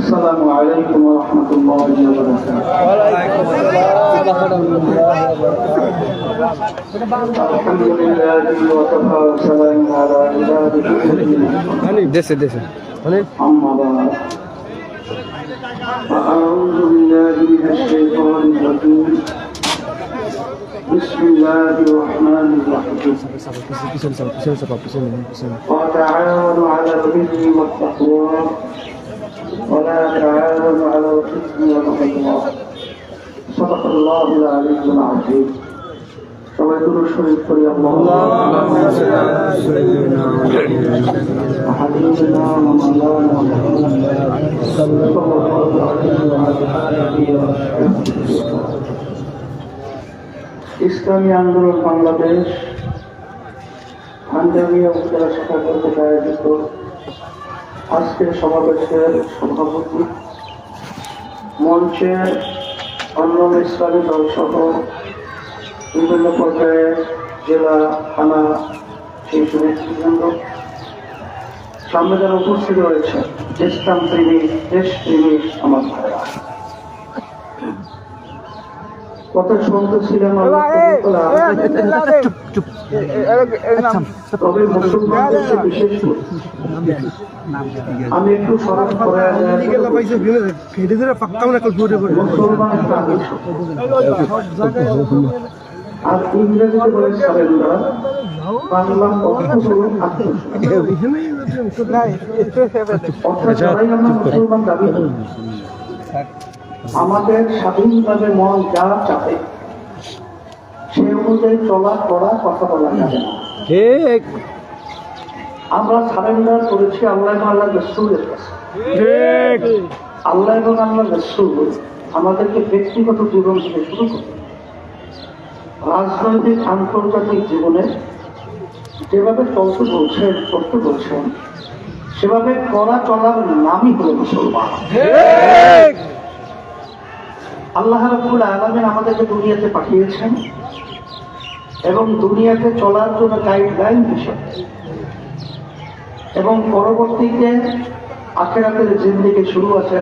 السلام عليكم ورحمة الله وبركاته. الحمد لله وكفى وسلام على عباده أما بعد فأعوذ بالله من الشيطان الرجيم بسم الله الرحمن الرحيم وتعاونوا على البر والتقوى ولا تعاونوا على الإثم والعدوان صدق الله العلي العظيم. সবাই দুরূদ শরীফ পড়ি আল্লাহুম্মা সাল্লি আলা সাইয়্যিদিনা হাবিবিনা ওয়া মাওলানা মুহাম্মদ সাল্লাল্লাহু আলাইহি ওয়া সাল্লাম। ইসলামী আন্দোলন বাংলাদেশ ভান্ডারিয়া উপজেলা শাখা কর্তৃক আয়োজিত আজকের সমাবেশের সভাপতি, মঞ্চে অন্যান্য ইসলামী দল সহ বিভিন্ন পর্যায়ে জেলা, থানা, শীর্ষ নেতৃবৃন্দ, সামনে যারা উপস্থিত রয়েছে, ইসলাম প্রেমিক, দেশ প্রেমিক আমার ভাইরা, কথা শুনতেছিলেন তবে মুসলমানদের বিশেষ করে আমি একটু স্মরণ করে মুসলমান আর ইংরেজিতে বলে সারেন্ডার, বাংলা অর্থাৎ যারাই আমরা মুসলমান দাবি করি, আমাদের স্বাধীনভাবে মন যা চাবে সে অনুযায়ী চলা করা কথা বলা যাবে না। আমরা সারেন্ডার করেছি আল্লাহ এবং আল্লাহ রাসূলের কাছে। আল্লাহ এবং আল্লাহ রাসূল আমাদেরকে ব্যক্তিগত জীবন থেকে শুরু করে রাজনৈতিক আন্তর্জাতিক জীবনে যেভাবে চলতে বলছেন সেভাবে করা চলার নামই হলো মুসলমান। আল্লাহ রাব্বুল আলামিন আমাদেরকে দুনিয়াতে পাঠিয়েছেন এবং দুনিয়াতে চলার জন্য গাইডলাইন হিসেবে এবং পরবর্তীতে আখিরাতের জিন্দেগি শুরু আছে।